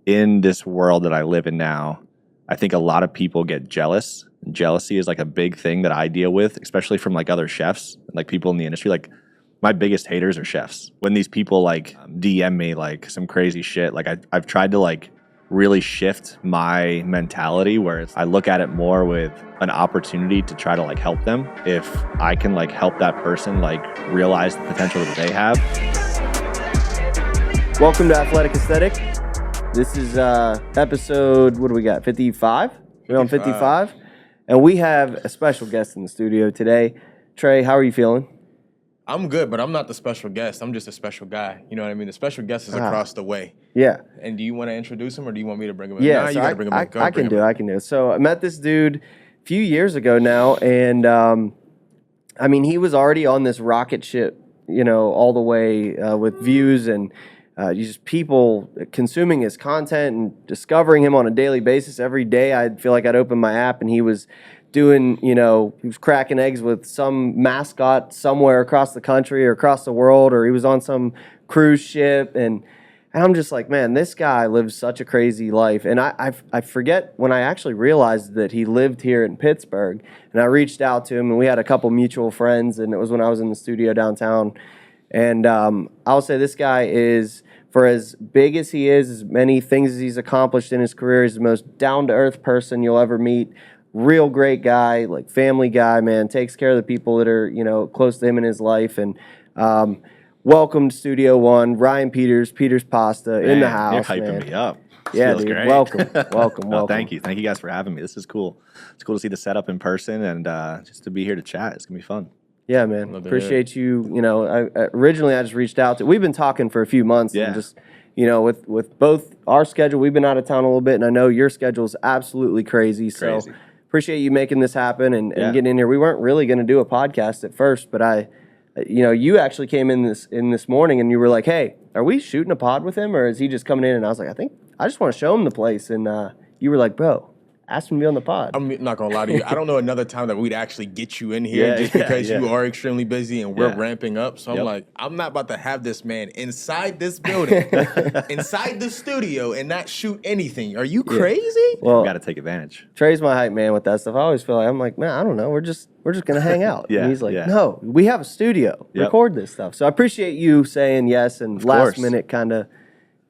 in this world that I live in now, I think a lot of people get jealous. Jealousy is like a big thing that I deal with, especially from like other chefs, like people in the industry. Like my biggest haters are chefs. When these people like DM me like some crazy shit, like I've tried to like really shift my mentality where I look at it more with an opportunity to try to like help them. If I can like help that person like realize the potential that they have. Welcome to Athletic Aesthetic. This is episode, what do we got, 55? We're on 55. And we have a special guest in the studio today. Tre, how are you feeling? I'm good, but I'm not the special guest. I'm just a special guy. You know what I mean? The special guest is across the way. Yeah. And do you want to introduce him or do you want me to bring him in? Yeah, Nah, so you got to bring him in. I can do it. So I met this dude a few years ago now, and I mean, he was already on this rocket ship, you know, all the way with views and just people consuming his content and discovering him on a daily basis. Every day I'd feel like I'd open my app and he was doing, you know, he was cracking eggs with some mascot somewhere across the country or across the world, or he was on some cruise ship. And I'm just like, man, this guy lives such a crazy life. And I forget when I actually realized that he lived here in Pittsburgh. And I reached out to him, and we had a couple mutual friends, and it was when I was in the studio downtown. And I'll say this guy is, for as big as he is, as many things as he's accomplished in his career, he's the most down-to-earth person you'll ever meet. Real great guy, like family guy, man. Takes care of the people that are, you know, close to him in his life. And welcome to Studio One, Ryan Peters, Peters Pasta, in the house. You're hyping me up. Yeah, dude. Great. Welcome. Thank you to you guys for having me. This is cool. It's cool to see the setup in person and just to be here to chat. It's gonna be fun. Yeah, man. Appreciate you. You know, originally I just reached out to. We've been talking for a few months, and just, you know, with both our schedule, we've been out of town a little bit, and I know your schedule is absolutely crazy. So appreciate you making this happen and getting in here. We weren't really going to do a podcast at first, but you actually came in this morning, and you were like, "Hey, are we shooting a pod with him, or is he just coming in?" And I was like, I just want to show him the place, and you were like, "Bro, ask him to be on the pod." I'm not going to lie to you. I don't know another time that we'd actually get you in here because you are extremely busy and we're ramping up. So I'm like, I'm not about to have this man inside this building, inside the studio, and not shoot anything. Are you crazy? Well, got to take advantage. Tre's my hype man with that stuff. I always feel like, I'm like, man, I don't know. We're just going to hang out. And he's like, no, we have a studio. Record this stuff. So I appreciate you saying yes and last minute kind of,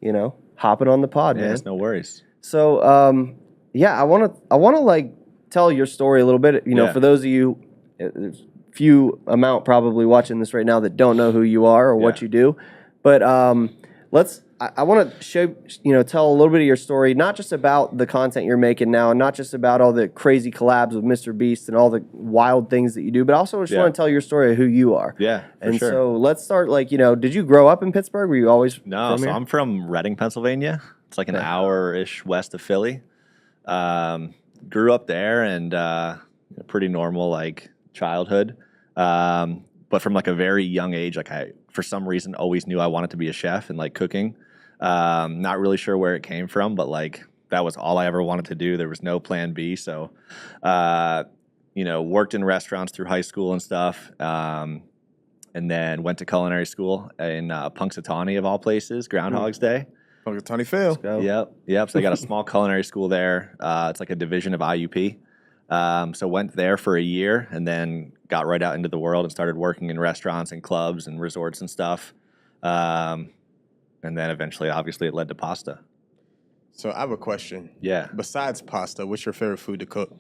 you know, hopping on the pod, man. It's no worries. So, yeah, I want to like tell your story a little bit. You know, for those of you, there's few amount probably watching this right now that don't know who you are or what you do. But I want to show, you know, tell a little bit of your story, not just about the content you're making now, and not just about all the crazy collabs with Mr. Beast and all the wild things that you do, but also just want to tell your story of who you are. Yeah, for sure. So let's start. Like, you know, did you grow up in Pittsburgh? Were you always No, so I'm from Reading, Pennsylvania. It's like an hour-ish west of Philly. Grew up there and a pretty normal like childhood, but from like a very young age, like I for some reason always knew I wanted to be a chef and like cooking. Not really sure where it came from, but like that was all I ever wanted to do. There was no plan B. So you know, worked in restaurants through high school and stuff, and then went to culinary school in Punxsutawney of all places, Groundhog's Day. Punxsutawney Phil. Yep. So I got a small culinary school there. It's like a division of IUP. So went there for a year and then got right out into the world and started working in restaurants and clubs and resorts and stuff. And then eventually, obviously, it led to pasta. So I have a question. Yeah. Besides pasta, what's your favorite food to cook?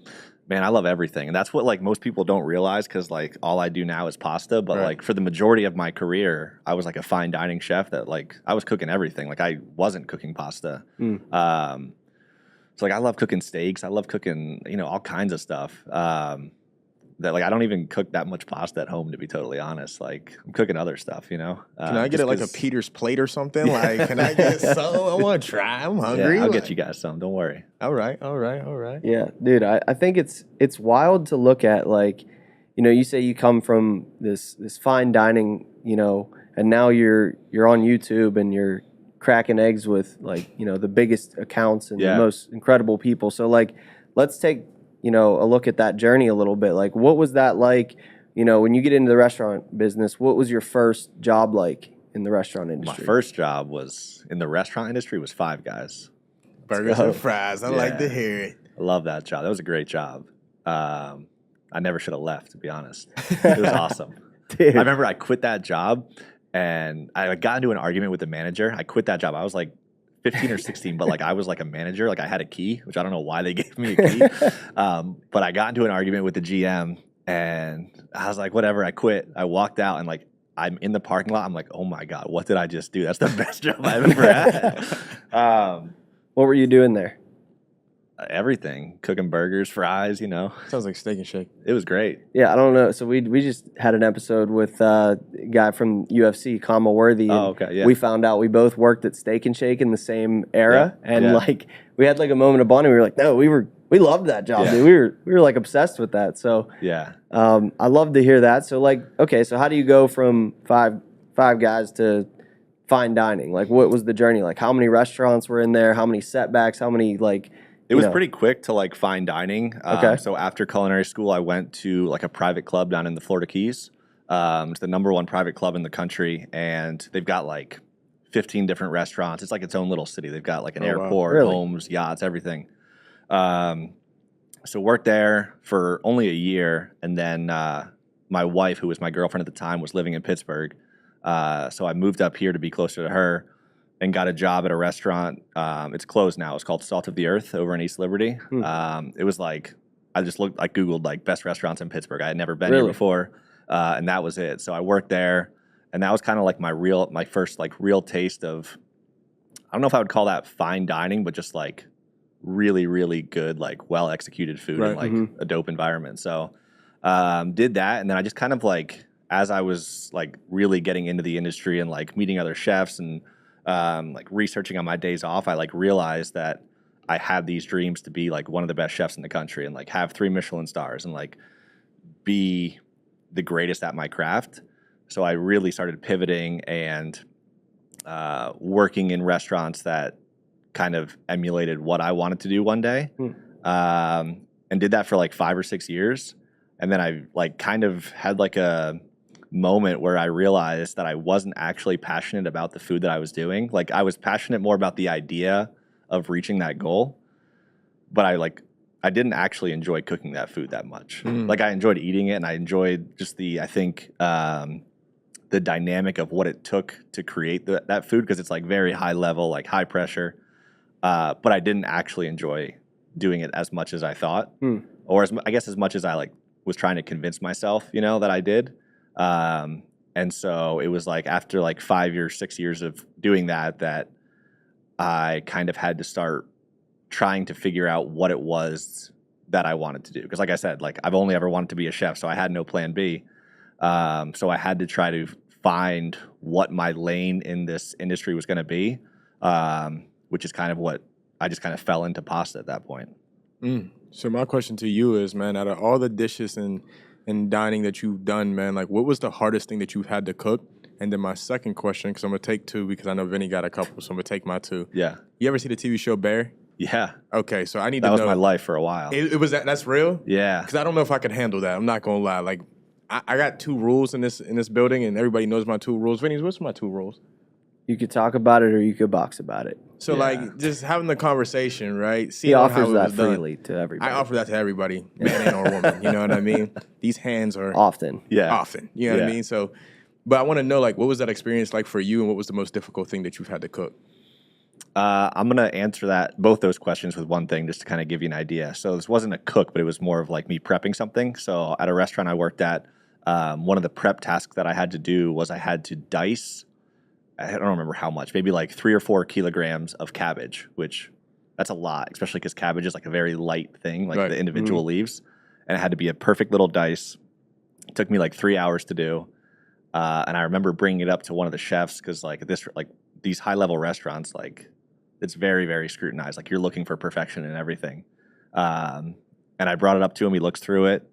Man, I love everything. And that's what like most people don't realize because like all I do now is pasta. But like for the majority of my career, I was like a fine dining chef that like I was cooking everything. Like I wasn't cooking pasta. So like I love cooking steaks. I love cooking, you know, all kinds of stuff. That like I don't even cook that much pasta at home, to be totally honest. Like I'm cooking other stuff, you know. Can I get it like a Peters plate or something? Like, can I get some? I want to try. I'm hungry. Yeah, I'll get you guys some. Don't worry. All right. Yeah, dude, I think it's wild to look at. Like, you know, you say you come from this fine dining, you know, and now you're on YouTube and you're cracking eggs with like, you know, the biggest accounts and the most incredible people. So like, let's take, you know, a look at that journey a little bit. Like, what was that like, you know, when you get into the restaurant business? What was your first job like in the restaurant industry? My first job was in the restaurant industry was Five Guys. Burgers and fries. I like to hear it. I love that job. That was a great job. I never should have left, to be honest. It was awesome. Dude. I remember I quit that job and I got into an argument with the manager. I quit that job. I was like 15 or 16, but like I was like a manager. Like I had a key, which I don't know why they gave me a key. But I got into an argument with the GM and I was like, whatever, I quit. I walked out and like I'm in the parking lot. I'm like, oh my God, what did I just do? That's the best job I've ever had. What were you doing there? Everything, cooking burgers, fries, you know. Sounds like Steak and Shake. It was great. Yeah, I don't know. So we just had an episode with a guy from UFC, Kama Worthy. Oh, okay, yeah. We found out we both worked at Steak and Shake in the same era, Yeah, and yeah. like we had like a moment of bonding. We were like, no, we loved that job, Yeah. dude. We were like obsessed with that. So Yeah. I love to hear that. So like, okay, so how do you go from five guys to fine dining? Like, what was the journey like? How many restaurants were in there? How many setbacks? How many like? It was pretty quick to like fine dining. Okay. So after culinary school, I went to like a private club down in the Florida Keys. It's the #1 private club in the country, and they've got like 15 different restaurants. It's like its own little city. They've got like an airport, Really? homes, yachts, everything. So worked there for only a year, and then my wife, who was my girlfriend at the time, was living in Pittsburgh. So I moved up here to be closer to her. And got a job at a restaurant. It's closed now. It's called Salt of the Earth over in East Liberty. It was like, I Googled like best restaurants in Pittsburgh. I had never been here before. And that was it. So I worked there. And that was kind of like my first like real taste of, I don't know if I would call that fine dining, but just like really, really good, like well executed food in like a dope environment. So did that. And then I just kind of like, as I was like really getting into the industry and like meeting other chefs and like researching on my days off, I like realized that I had these dreams to be like one of the best chefs in the country and like have 3 Michelin stars and like be the greatest at my craft. So I really started pivoting and working in restaurants that kind of emulated what I wanted to do one day. And did that for like 5 or 6 years. And then I like kind of had like a moment where I realized that I wasn't actually passionate about the food that I was doing. Like I was passionate more about the idea of reaching that goal, but I didn't actually enjoy cooking that food that much. Like I enjoyed eating it and I enjoyed just the dynamic of what it took to create that food, because it's like very high level, like high pressure. But I didn't actually enjoy doing it as much as I thought, or I guess as much as I like was trying to convince myself, you know, that I did. And so it was like after like 5 years, 6 years of doing that I kind of had to start trying to figure out what it was that I wanted to do. Because like I said, like I've only ever wanted to be a chef, so I had no plan B. So I had to try to find what my lane in this industry was going to be, which is kind of what I just kind of fell into pasta at that point. So my question to you is, man, out of all the dishes and dining that you've done, man, like what was the hardest thing that you've had to cook? And then my second question, because I'm going to take 2 because I know Vinny got a couple, so I'm going to take my 2. Yeah. You ever see the TV show Bear? Yeah. Okay, so I need to know. That was my life for a while. It was that's real? Yeah. Because I don't know if I could handle that. I'm not going to lie. Like, I got 2 rules in this building, and everybody knows my 2 rules. Vinny, what's my 2 rules? You could talk about it or you could box about it. So, like, just having the conversation, right? He offers that freely to everybody. I offer that to everybody, man and or woman. You know what I mean? These hands are often. You know what I mean? So, but I want to know, like, what was that experience like for you, and what was the most difficult thing that you've had to cook? I'm going to answer both those questions with one thing, just to kind of give you an idea. So this wasn't a cook, but it was more of like me prepping something. So at a restaurant I worked at, one of the prep tasks that I had to do was I had to dice, I don't remember how much, maybe like 3 or 4 kilograms of cabbage, which that's a lot, especially because cabbage is like a very light thing, like the individual leaves. And it had to be a perfect little dice. It took me like 3 hours to do. And I remember bringing it up to one of the chefs because like these high level restaurants, like it's very, very scrutinized. Like you're looking for perfection in everything. And I brought it up to him. He looks through it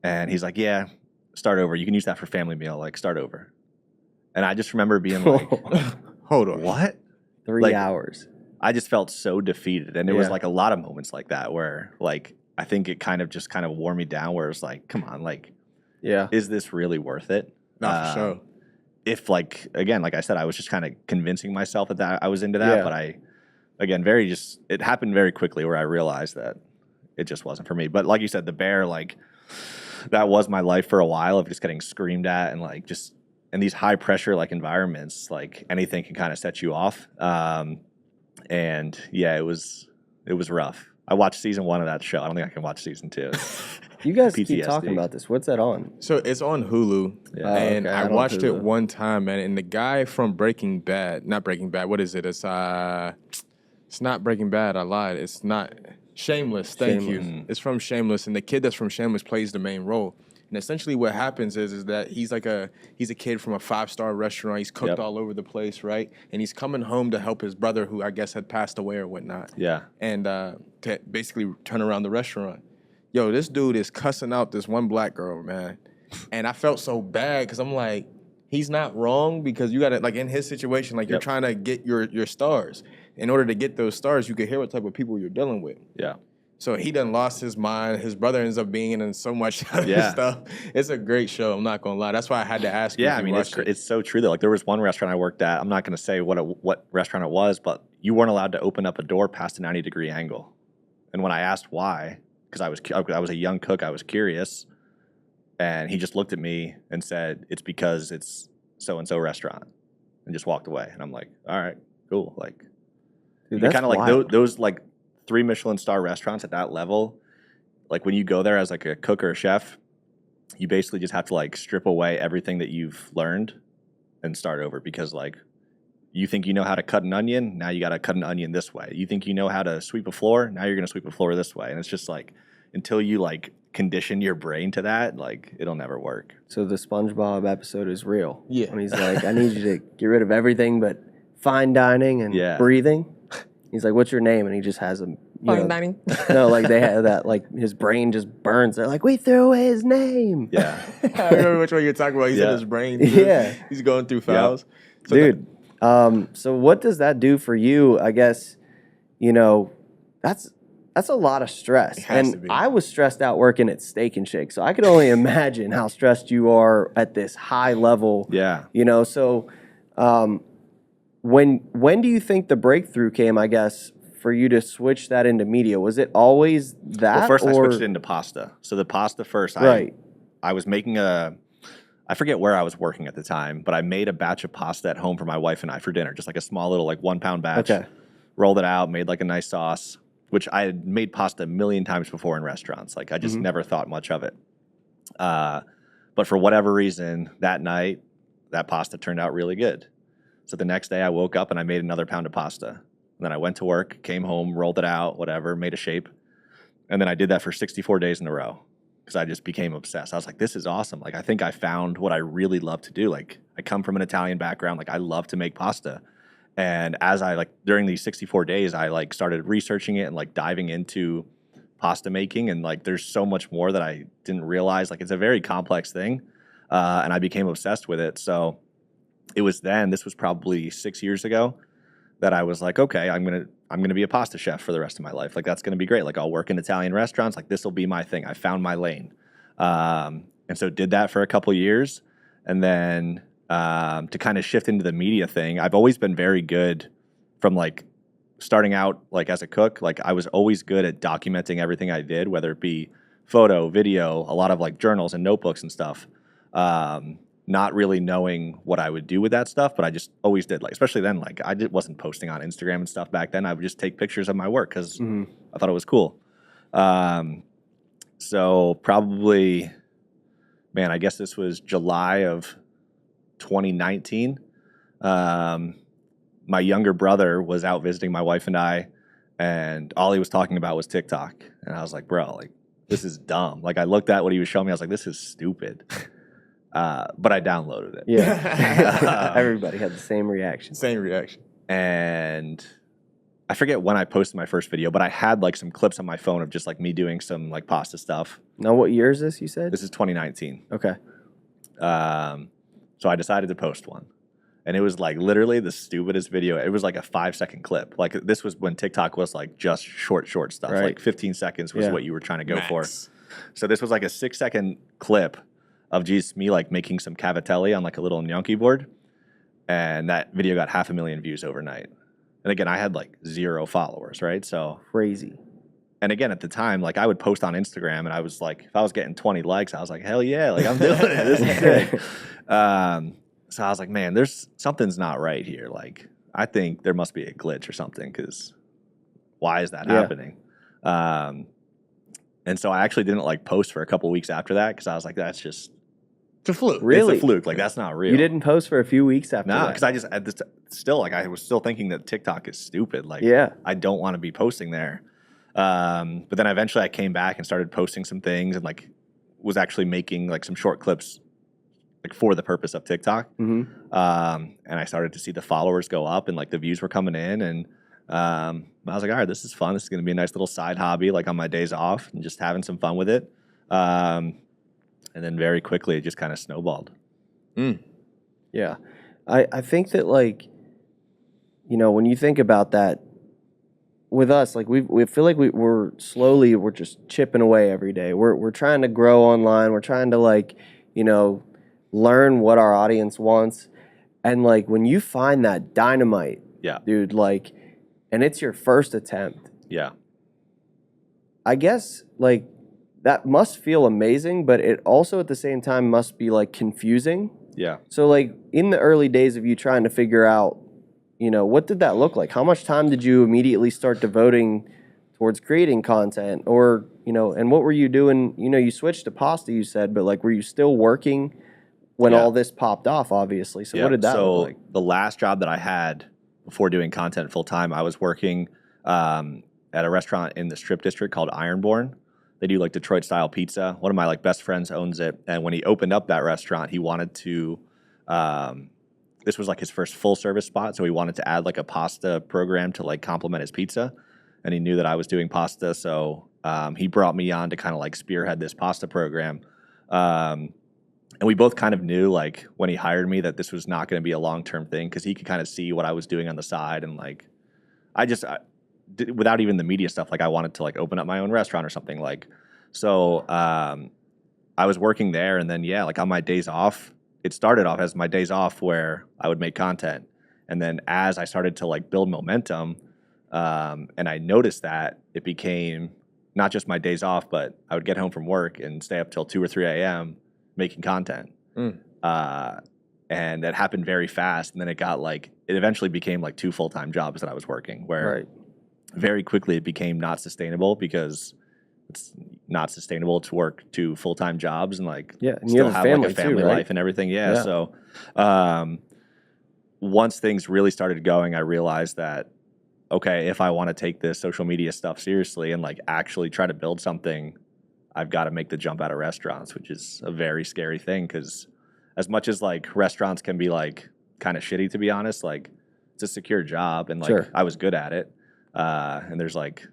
and he's like, yeah, start over. You can use that for family meal. Like start over. And I just remember being like, hold on. What? 3 hours. I just felt so defeated. And it was like a lot of moments like that where like, I think it kind of wore me down where it's like, come on, like, is this really worth it? Not for sure. If like, again, like I said, I was just kind of convincing myself that I was into that, but again, it happened very quickly where I realized that it just wasn't for me. But like you said, the bear, like that was my life for a while of just getting screamed at and like just in these high pressure like environments, like anything can kind of set you off. And yeah, it was rough. I watched season 1 of that show. I don't think I can watch season 2. You guys PTSD. keep talking about this. What's that on? So it's on Hulu, Yeah. and Okay, I I'm on watched it Hulu. one time, man. And the guy from Breaking Bad, not Breaking Bad. What is it? It's not Breaking Bad. I lied. It's not Shameless. Thank you. It's from Shameless, and the kid that's from Shameless plays the main role. And essentially, what happens is that he's a kid from a 5-star restaurant. He's cooked all over the place, right? And he's coming home to help his brother, who I guess had passed away or whatnot. Yeah. And to basically turn around the restaurant. Yo, this dude is cussing out this one black girl, man. And I felt so bad because I'm like, he's not wrong because you got to, like in his situation, like you're trying to get your stars. In order to get those stars, you can hear what type of people you're dealing with. Yeah. So he done lost his mind. His brother ends up being in so much other stuff. It's a great show. I'm not going to lie. That's why I had to ask you. Yeah, I mean, it's so true, though. Like, there was one restaurant I worked at. I'm not going to say what restaurant it was, but you weren't allowed to open up a door past a 90-degree angle. And when I asked why, because I was a young cook, I was curious, and he just looked at me and said, "It's because it's so-and-so restaurant," and just walked away. And I'm like, all right, cool. Like, kind of like those like 3 Michelin star restaurants at that level, like when you go there as like a cook or a chef, you basically just have to like strip away everything that you've learned and start over because like you think you know how to cut an onion, now you got to cut an onion this way. You think you know how to sweep a floor, now you're going to sweep a floor this way. And it's just like until you like condition your brain to that, like it'll never work. So the SpongeBob episode is real. Yeah. When he's like, I need you to get rid of everything but fine dining and breathing. He's like, what's your name? And he just has him. Fine dining. No, like they have that, like his brain just burns. They're like, we threw away his name. Yeah. I remember which one you're talking about. He said his brain. Yeah. He's going through files. Yep. So dude, so what does that do for you? I guess, that's a lot of stress. It has to And be. I was stressed out working at Steak and Shake. So I could only imagine how stressed you are at this high level. Yeah. So when do you think the breakthrough came, I guess, for you to switch that into media? Was it always that? Well, first I switched it into pasta. So the pasta first, Right. I was making I forget where I was working at the time, but I made a batch of pasta at home for my wife and I for dinner, just like a small little like 1-pound batch. Okay. Rolled it out, made like a nice sauce, which I had made pasta a million times before in restaurants. Like I just never thought much of it. But for whatever reason, that night, that pasta turned out really good. So the next day I woke up and I made another pound of pasta. And then I went to work, came home, rolled it out, whatever, made a shape. And then I did that for 64 days in a row because I just became obsessed. I was like, this is awesome. Like, I think I found what I really love to do. Like, I come from an Italian background. Like, I love to make pasta. And as I, like, during these 64 days, I, like, started researching it and, like, diving into pasta making. And, like, there's so much more that I didn't realize. Like, it's a very complex thing. And I became obsessed with it. So it was this was probably 6 years ago, that I was like, okay, I'm gonna be a pasta chef for the rest of my life. Like, that's gonna be great. Like, I'll work in Italian restaurants. Like, this will be my thing. I found my lane. And so did that for a couple years. And then to kind of shift into the media thing, I've always been very good from like starting out like as a cook. Like, I was always good at documenting everything I did, whether it be photo, video, a lot of like journals and notebooks and stuff. Not really knowing what I would do with that stuff, but I just always did. Like, especially then, like wasn't posting on Instagram and stuff back then. I would just take pictures of my work because I thought it was cool. So probably, man, I guess this was July of 2019. My younger brother was out visiting my wife and I, and all he was talking about was TikTok. And I was like, bro, like, this is dumb. Like, I looked at what he was showing me. I was like, this is stupid. But I downloaded it. Yeah. Everybody had the same reaction. Same reaction. And I forget when I posted my first video, but I had like some clips on my phone of just like me doing some like pasta stuff. Now, what year is this, you said? This is 2019. Okay. So I decided to post one. And it was like literally the stupidest video. It was like a 5-second clip. Like, this was when TikTok was like just short stuff. Right. Like 15 seconds was what you were trying to go Max. for. So this was like a 6-second clip of just me like making some cavatelli on like a little gnocchi board. And that video got 500,000 views overnight. And again, I had like 0 followers, right? So Crazy. and again, at the time, like I would post on Instagram and I was like, if I was getting 20 likes, I was like, hell yeah, like I'm doing it. This is sick. So I was like, man, something's not right here. Like, I think there must be a glitch or something, because why is that happening? And so I actually didn't like post for a couple weeks after that, because I was like, that's just It's a fluke. Really? It's a fluke. Like, that's not real. You didn't post for a few weeks after No, that? because I was still thinking that TikTok is stupid. Like, I don't want to be posting there. But then eventually I came back and started posting some things, and like was actually making like some short clips like for the purpose of TikTok. And I started to see the followers go up and like the views were coming in, and I was like, all right, this is fun. This is going to be a nice little side hobby, like on my days off, and just having some fun with it. And then very quickly it just kind of snowballed. Yeah. I think that, like, you know, when you think about that, with us, like we feel like we're just chipping away every day. We're trying to grow online. We're trying to, like, you know, learn what our audience wants. And like when you find that dynamite, dude, like, and it's your first attempt. I guess like that must feel amazing, but it also at the same time must be like confusing. So like in the early days of you trying to figure out, you know, what did that look like? How much time did you immediately start devoting towards creating content? Or, you know, and what were you doing? You know, you switched to pasta, you said, but like, were you still working when all this popped off, obviously? So what did that look like? The last job that I had before doing content full time, I was working at a restaurant in the Strip District called Ironborn. They do like Detroit style pizza. One of my like best friends owns it. And when he opened up that restaurant, he wanted to, this was like his first full service spot. So he wanted to add like a pasta program to like complement his pizza. And he knew that I was doing pasta. So he brought me on to kind of like spearhead this pasta program. And we both kind of knew, like, when he hired me, that this was not going to be a long-term thing, because he could kind of see what I was doing on the side. And like, without even the media stuff, like I wanted to like open up my own restaurant or something. Like, so I was working there, and then like on my days off, it started off as my days off where I would make content. And then as I started to like build momentum, and I noticed that it became not just my days off, but I would get home from work and stay up till 2 or 3 a.m. making content. And it happened very fast. And then it eventually became like 2 full-time jobs that I was working, where very quickly it became not sustainable, because it's not sustainable to work 2 full-time jobs and like and still you have like a family too, right? life and everything. So once things really started going, I realized that, okay, if I want to take this social media stuff seriously and like actually try to build something, I've got to make the jump out of restaurants, which is a very scary thing, because as much as like restaurants can be like kind of shitty, to be honest, like it's a secure job, and like I was good at it. And there's like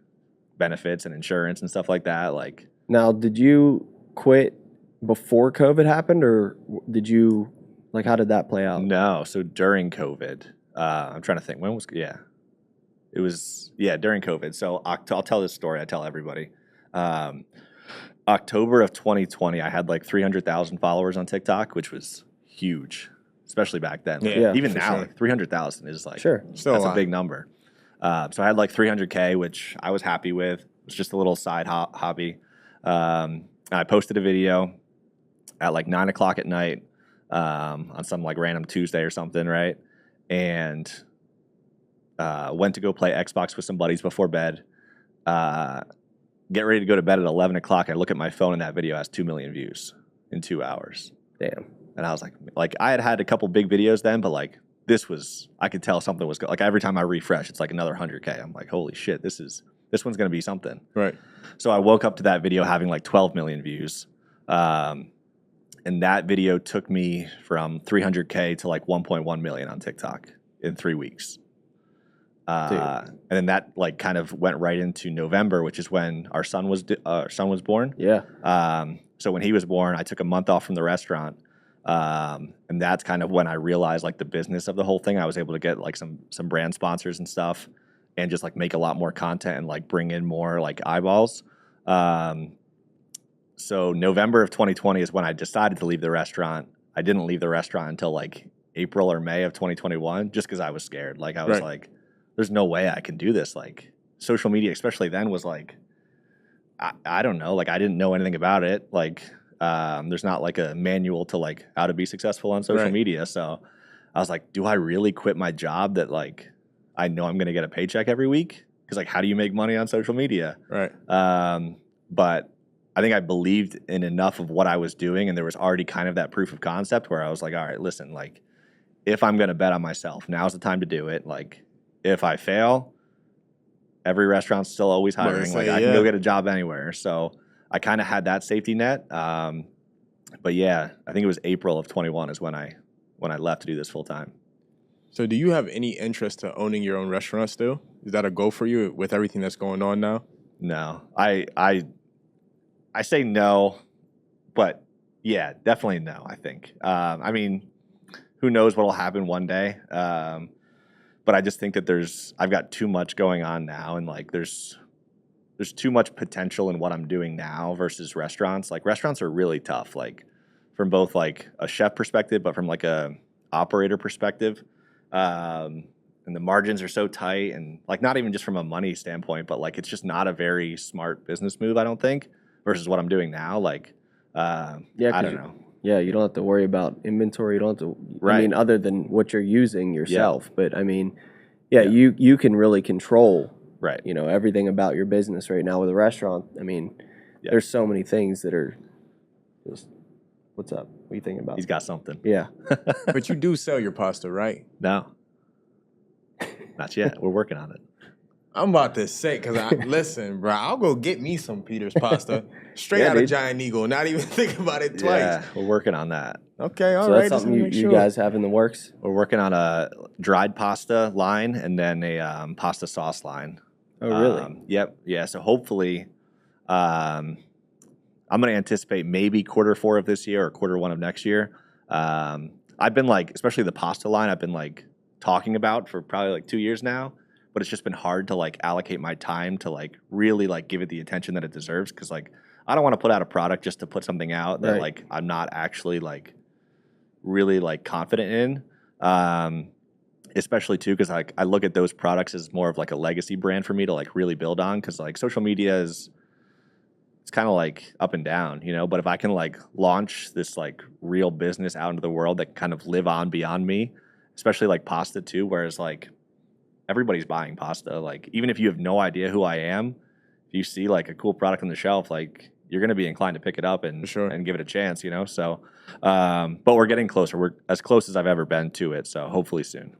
benefits and insurance and stuff like that. Like, now, did you quit before COVID happened, or did you, like, how did that play out? No. So during COVID, I'm trying to think, when was, it was, during COVID. So I'll tell this story. I tell everybody. October of 2020, I had like 300,000 followers on TikTok, which was huge, especially back then. Even now, like 300,000 is like, that's a big number. So I had like 300K, which I was happy with. It was just a little side hobby. And I posted a video at like 9 o'clock at night on some like random Tuesday or something, right? And went to go play Xbox with some buddies before bed. Get ready to go to bed at 11 o'clock. I look at my phone, and that video has 2 million views in 2 hours. Damn. And I was like I had a couple big videos then, but like I could tell something was like every time I refresh, it's like another 100K. I'm like, holy shit, this one's gonna be something. Right. So I woke up to that video having like 12 million views. And that video took me from 300K to like 1.1 million on TikTok in 3 weeks. And then that like kind of went right into November, which is when our son was born. So when he was born, I took a month off from the restaurant, and that's kind of when I realized like the business of the whole thing. I was able to get like some brand sponsors and stuff, and just like make a lot more content and like bring in more like eyeballs. So November of 2020 is when I decided to leave the restaurant. I didn't leave the restaurant until like April or May of 2021, just because I was scared. Like I was like, there's no way I can do this. Like social media, especially then, was like, I don't know. Like I didn't know anything about it. Like there's not like a manual to like how to be successful on social media. So I was like, do I really quit my job that like I know I'm going to get a paycheck every week? Because like, how do you make money on social media? Right. But I think I believed in enough of what I was doing, and there was already kind of that proof of concept where I was like, all right, listen, like if I'm going to bet on myself, now's the time to do it. Like if I fail, every restaurant's still always hiring. Like I can go get a job anywhere. So I kind of had that safety net. But yeah, I think it was April of 21 is when I left to do this full time. So do you have any interest to owning your own restaurant still? Is that a goal for you with everything that's going on now? No, I say no, but yeah, definitely no, I think. I mean, who knows what will happen one day. But I just think that I've got too much going on now, and like there's too much potential in what I'm doing now versus restaurants. Like restaurants are really tough, like from both like a chef perspective, but from like a operator perspective. And the margins are so tight, and like not even just from a money standpoint, but like it's just not a very smart business move, I don't think, versus what I'm doing now. Like, I don't know. Yeah, you don't have to worry about inventory. You don't have to. I mean, other than what you're using yourself. Yeah. But I mean, you can really control. Right. You know, everything about your business right now with a restaurant. I mean, there's so many things that are just. What's up? What are you thinking about? He's got something. Yeah. But you do sell your pasta, right? No. Not yet. We're working on it. I'm about to say, because listen, bro, I'll go get me some Peter's pasta straight out of Giant Eagle, not even think about it twice. Yeah, we're working on that. Okay, all so right. That's something you guys have in the works? We're working on a dried pasta line and then a pasta sauce line. Oh, really? Yep. Yeah, so hopefully I'm going to anticipate maybe Q4 of this year or Q1 of next year. I've been like, especially the pasta line, I've been like talking about for probably like 2 years now. But it's just been hard to like allocate my time to like really like give it the attention that it deserves, because like I don't want to put out a product just to put something out that like I'm not actually like really like confident in, especially too because like I look at those products as more of like a legacy brand for me to like really build on, because like social media it's kind of like up and down, you know. But if I can like launch this like real business out into the world that can kind of live on beyond me, especially like pasta too, whereas like everybody's buying pasta. Like, even if you have no idea who I am, if you see like a cool product on the shelf, like you're going to be inclined to pick it up and give it a chance, you know? So, but we're getting closer. We're as close as I've ever been to it. So hopefully soon.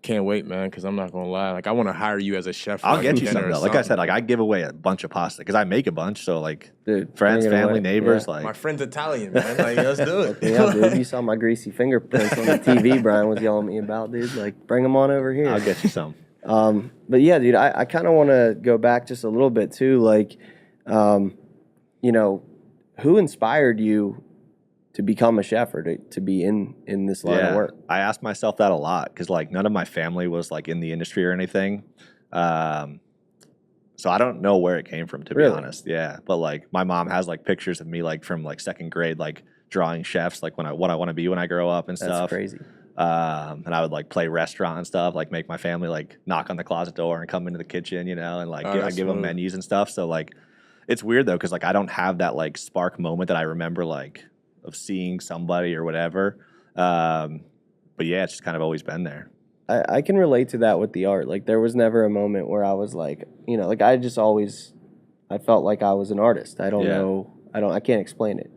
Can't wait, man, because I'm not going to lie. Like, I want to hire you as a chef. I'll get you some, though. Like I said, like I give away a bunch of pasta because I make a bunch. So like friends, family, neighbors, like. My friend's Italian, man. Like, let's do it. Yeah, dude. You saw my greasy fingerprints on the TV Brian was yelling at me about, dude. Like, bring them on over here. I'll get you some. But yeah, dude, I kind of want to go back just a little bit too. Like, you know, who inspired you to become a chef or to be in this line of work? I asked myself that a lot because like none of my family was like in the industry or anything. So I don't know where it came from, to be honest. Yeah. But like my mom has like pictures of me like from like second grade, like drawing chefs, like what I want to be when I grow up and stuff. That's crazy. And I would like play restaurant and stuff, like make my family like knock on the closet door and come into the kitchen, you know, and like I give them menus and stuff. So like it's weird though, because like I don't have that like spark moment that I remember like of seeing somebody or whatever. But yeah, it's just kind of always been there. I can relate to that with the art. Like there was never a moment where I was like, you know, like I felt like I was an artist. I don't know. I can't explain it.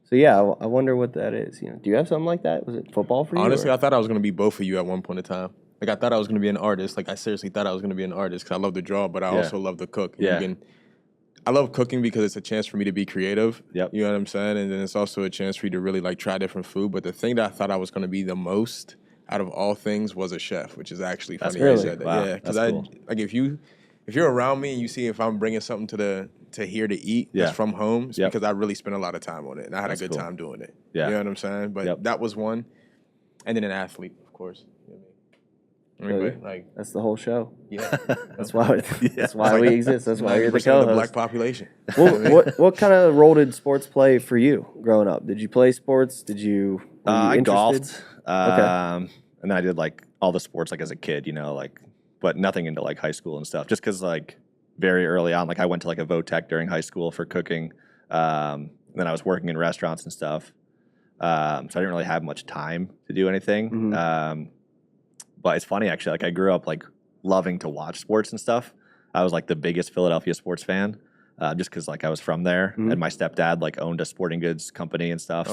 So yeah, I wonder what that is. You know, do you have something like that? Was it football for you? Honestly, I thought I was going to be both of you at one point in time. Like I thought I was going to be an artist. Like I seriously thought I was going to be an artist because I love to draw, but I also love to cook. Yeah. I love cooking because it's a chance for me to be creative. Yep. You know what I'm saying? And then it's also a chance for you to really like try different food. But the thing that I thought I was going to be the most out of all things was a chef, which is actually funny. Really? You said that. Wow. Yeah, because cool. Like if you're around me and you see if I'm bringing something to here to eat that's from home, it's because I really spent a lot of time on it and I had a good time doing it. Yeah. You know what I'm saying? But that was one. And then an athlete, of course. You know what I mean? Like that's the whole show. Yeah. That's why we exist. That's why you're the co-host. The black population. What kind of role did sports play for you growing up? Did you play sports? Were you I interested? golfed. And then I did like all the sports like as a kid, you know, like but nothing into like high school and stuff. Just because like very early on, like I went to like a VOTEC during high school for cooking. Then I was working in restaurants and stuff. So I didn't really have much time to do anything. But it's funny actually. Like I grew up like loving to watch sports and stuff. I was like the biggest Philadelphia sports fan, just because like I was from there, and my stepdad like owned a sporting goods company and stuff.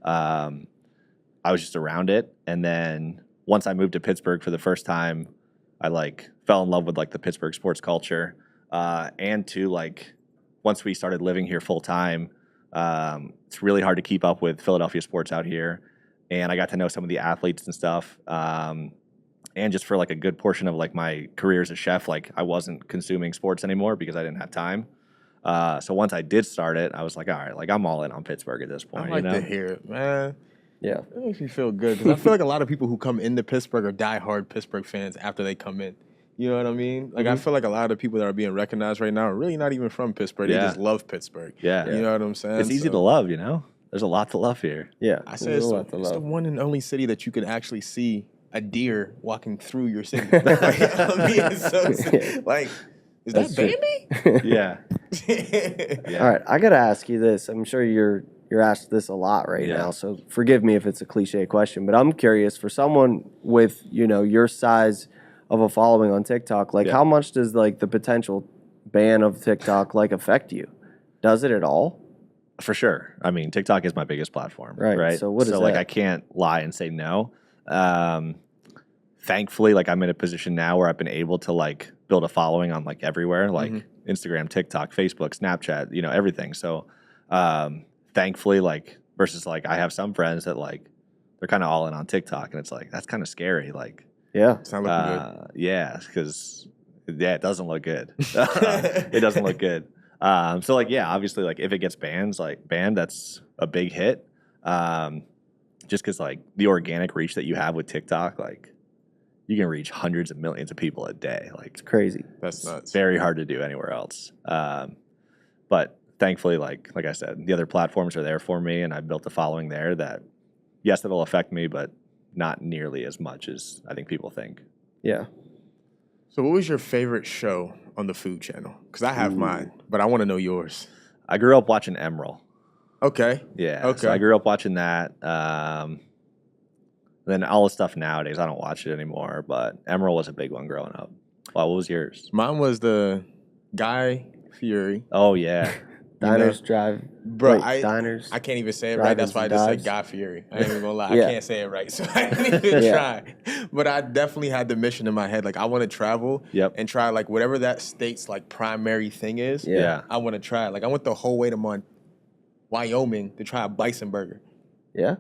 I was just around it, and then once I moved to Pittsburgh for the first time, I like fell in love with like the Pittsburgh sports culture, and too like once we started living here full time, it's really hard to keep up with Philadelphia sports out here, and I got to know some of the athletes and stuff. And just for like a good portion of like my career as a chef, like I wasn't consuming sports anymore because I didn't have time. So once I did start it, I was like, all right, like I'm all in on Pittsburgh at this point. I like to hear it, man. Yeah. It makes me feel good because I feel like a lot of people who come into Pittsburgh are diehard Pittsburgh fans after they come in. You know what I mean? Like I feel like a lot of people that are being recognized right now are really not even from Pittsburgh. They just love Pittsburgh. Yeah. You know what I'm saying? It's easy to love, you know? There's a lot to love here. Yeah. I say it's the one and only city that you could actually see a deer walking through your city. Like, like, is that Bambi? Yeah. All right, I gotta ask you this. I'm sure you're asked this a lot right now, so forgive me if it's a cliche question, but I'm curious for someone with your size of a following on TikTok, like how much does like the potential ban of TikTok like affect you? Does it at all? For sure. I mean, TikTok is my biggest platform. Right. So what is like that? I can't lie and say no. Thankfully, like I'm in a position now where I've been able to like build a following on like everywhere, like Instagram, TikTok, Facebook, Snapchat, everything. So thankfully, like versus like I have some friends that like they're kind of all in on TikTok, and it's like that's kind of scary. Like it's not looking good. Yeah, because it doesn't look good. It doesn't look good. So like obviously like if it gets banned, that's a big hit. Just because like the organic reach that you have with TikTok, like you can reach hundreds of millions of people a day. Like it's crazy. That's nuts. Very hard to do anywhere else. But thankfully, like I said, the other platforms are there for me, and I've built a following there that, yes, it'll affect me, but not nearly as much as I think people think. Yeah. So what was your favorite show on the Food Channel? Because I have mine, but I want to know yours. I grew up watching Emerald. Okay. Yeah. Okay. So I grew up watching that. Then all the stuff nowadays, I don't watch it anymore, but Emerald was a big one growing up. Well, what was yours? Mine was the Guy Fieri. Oh, yeah. Diners, Drive. Bro, Diners. I can't even say it right. That's why I just said Guy Fieri. I ain't even gonna lie. I can't say it right, so I didn't even try. But I definitely had the mission in my head. Like, I want to travel and try, like, whatever that state's, like, primary thing is. Yeah. I want to try. Like, I went the whole way to Wyoming to try a bison burger. Yeah?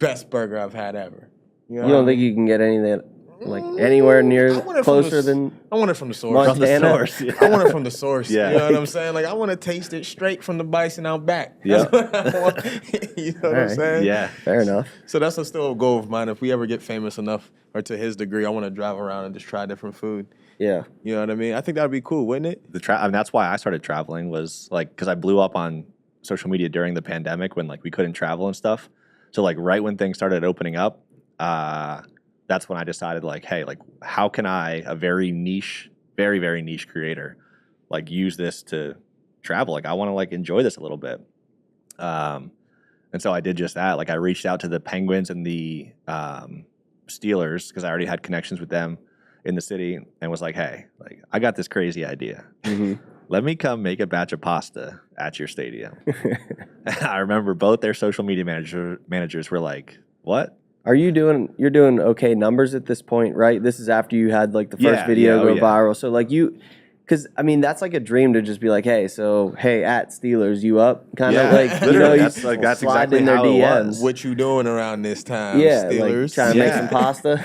Best burger I've had ever. You don't think you can get anything like anywhere near closer than? I want it from the source. Montana? From the source. Yeah. I want it from the source. Yeah. You know what I'm saying? Like I want to taste it straight from the bison out back. Yeah. That's what I want. You know what I'm saying? Yeah. Fair enough. So that's still a goal of mine. If we ever get famous enough, or to his degree, I want to drive around and just try different food. Yeah. You know what I mean? I think that'd be cool, wouldn't it? I mean, that's why I started traveling was like because I blew up on social media during the pandemic when like we couldn't travel and stuff. So like right when things started opening up, that's when I decided like, hey, like how can I, a very niche, very, very niche creator, like use this to travel? Like I want to like enjoy this a little bit. And so I did just that. Like I reached out to the Penguins and the Steelers because I already had connections with them in the city and was like, hey, like I got this crazy idea. Let me come make a batch of pasta at your stadium. I remember both their social media managers were like, what? You're doing okay numbers at this point, right? This is after you had like the first video go viral. So like because I mean that's like a dream to just be like, hey, at Steelers, you up? Kind of like literally, you that's slide exactly in their how it DMs. was. What you doing around this time, Yeah, Steelers? like trying to make some pasta.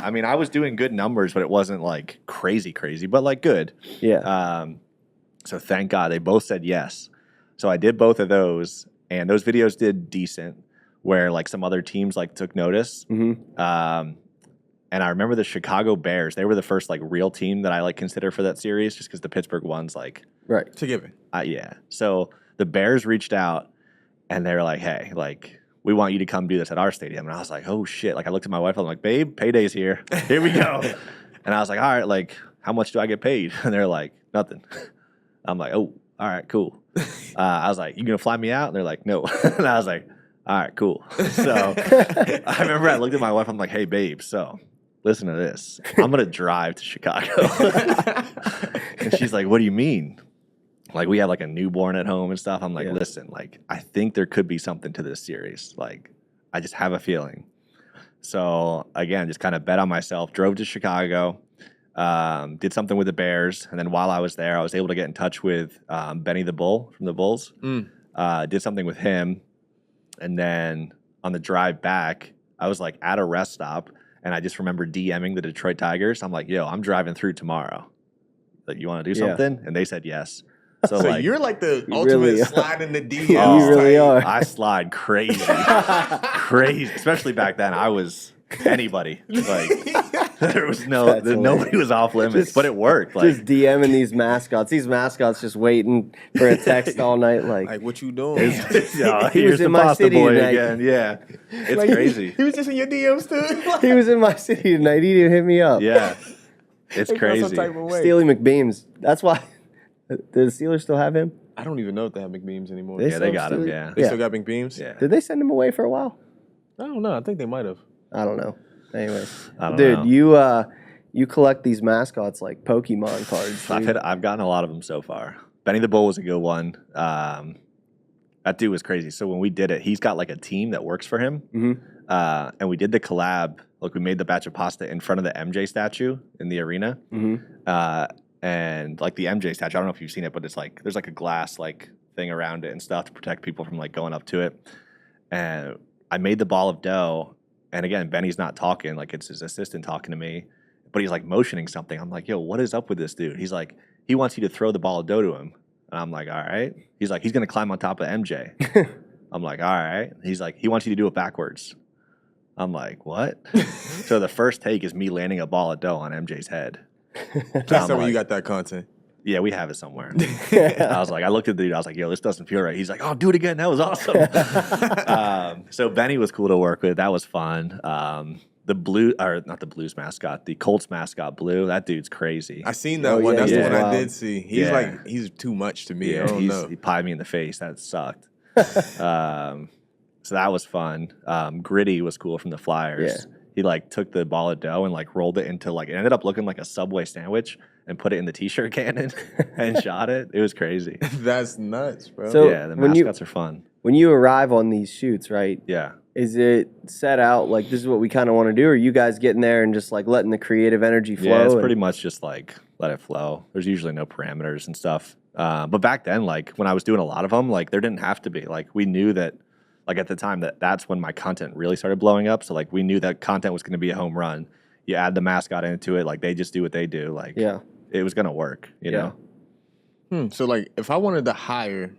I mean, I was doing good numbers, but it wasn't like crazy, but like good. Yeah. So thank God they both said yes. So I did both of those, and those videos did decent. Where like some other teams like took notice. And I remember the Chicago Bears. They were the first like real team that I like consider for that series, just because the Pittsburgh ones like to give it. Yeah. So the Bears reached out and they were like, hey, like we want you to come do this at our stadium. And I was like, oh shit. Like I looked at my wife. I'm like, babe, payday's here. Here we go. And I was like, all right, like, how much do I get paid? And they're like, nothing. I'm like, oh, all right, cool. I was like, you gonna fly me out? And they're like, no. And I was like, all right, cool. So I remember I looked at my wife. I'm like, hey, babe, so listen to this. I'm going to drive to Chicago. And she's like, what do you mean? Like, we have like a newborn at home and stuff. I'm like, listen, like, I think there could be something to this series. Like, I just have a feeling. So again, just kind of bet on myself, drove to Chicago, did something with the Bears. And then while I was there, I was able to get in touch with Benny the Bull from the Bulls. Did something with him. And then on the drive back, I was like at a rest stop. And I just remember DMing the Detroit Tigers. I'm like, yo, I'm driving through tomorroh. Like, you want to do something? And they said yes. So like, you're like the ultimate slide in the DMs. You really are. I slide crazy. Crazy. Especially back then. I was anybody. Like, there was nobody was off limits. But it worked. Like, just DMing these mascots. These mascots just waiting for a text all night. Like what you doing? He was in my city tonight. Again. Yeah. It's like, crazy. He was just in your DMs too. He was in my city tonight. He didn't hit me up. Yeah. It's crazy. Steely McBeams. That's why. Do the Steelers still have him? I don't even know if they have McBeams anymore. They got him. Yeah. They still got McBeams? Yeah. Did they send him away for a while? I don't know. I think they might have. I don't know. Anyways, I don't know. You collect these mascots like Pokemon cards. I've gotten a lot of them so far. Benny the Bull was a good one. That dude was crazy. So when we did it, he's got like a team that works for him. And we did the collab. Like, we made the batch of pasta in front of the MJ statue in the arena. And like the MJ statue, I don't know if you've seen it, but it's like there's like a glass like thing around it and stuff to protect people from like going up to it. And I made the ball of dough. And again, Benny's not talking, like it's his assistant talking to me, but he's like motioning something. I'm like, yo, what is up with this dude? He's like, he wants you to throw the ball of dough to him. And I'm like, all right. He's like, he's going to climb on top of MJ. I'm like, all right. He's like, he wants you to do it backwards. I'm like, what? So the first take is me landing a ball of dough on MJ's head. That's where you got that content. Yeah, we have it somewhere. I was like, I looked at the dude. I was like, yo, this doesn't feel right. He's like, oh, do it again. That was awesome. So Benny was cool to work with. That was fun. The not the Blues mascot, the Colts mascot, Blue. That dude's crazy. I seen that one. That's the one I did see. He's like, he's too much to me. I don't know. He pied me in the face. That sucked. So that was fun. Gritty was cool from the Flyers. He like took the ball of dough and like rolled it into like, it ended up looking like a Subway sandwich and put it in the t-shirt cannon and shot it. It was crazy. That's nuts, bro. So yeah, the mascots are fun. When you arrive on these shoots, right? Yeah. Is it set out like this is what we kind of want to do, or are you guys getting there and just like letting the creative energy flow? Yeah, it's pretty much just like let it flow. There's usually no parameters and stuff. But back then, like when I was doing a lot of them, like there didn't have to be. Like we knew that, like at the time that's when my content really started blowing up. So like we knew that content was going to be a home run. You add the mascot into it, like they just do what they do. Like it was going to work, you know? So like if I wanted to hire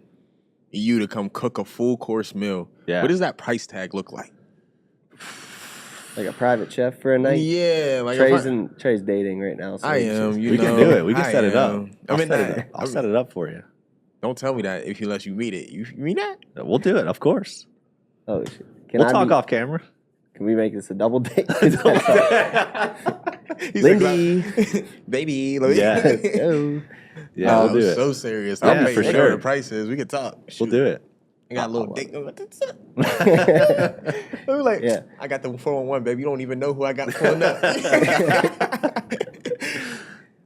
you to come cook a full course meal, what does that price tag look like? Like a private chef for a night? Yeah. Like Tre's dating right now. So I am. We can do it. We can set it up. I'll set it up for you. Don't tell me that unless you meet it. You mean that? We'll do it, of course. Oh, shit. We'll talk off camera. Can we make this a double date? Lindy. Baby. Yeah. Yeah, I'll do it. So serious. Yeah, I'll pay for sure. The prices. We can talk. We'll do it. I got a little dick. I got the 411, baby. You don't even know who I got pulling up.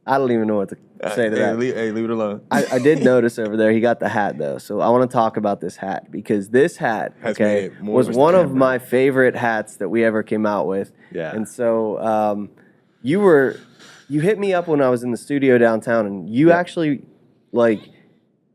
I don't even know what to say to that. Leave it alone. I did notice over there he got the hat, though. So I want to talk about this hat because this hat was one of my favorite hats that we ever came out with. Yeah. And so you hit me up when I was in the studio downtown, and you actually, like,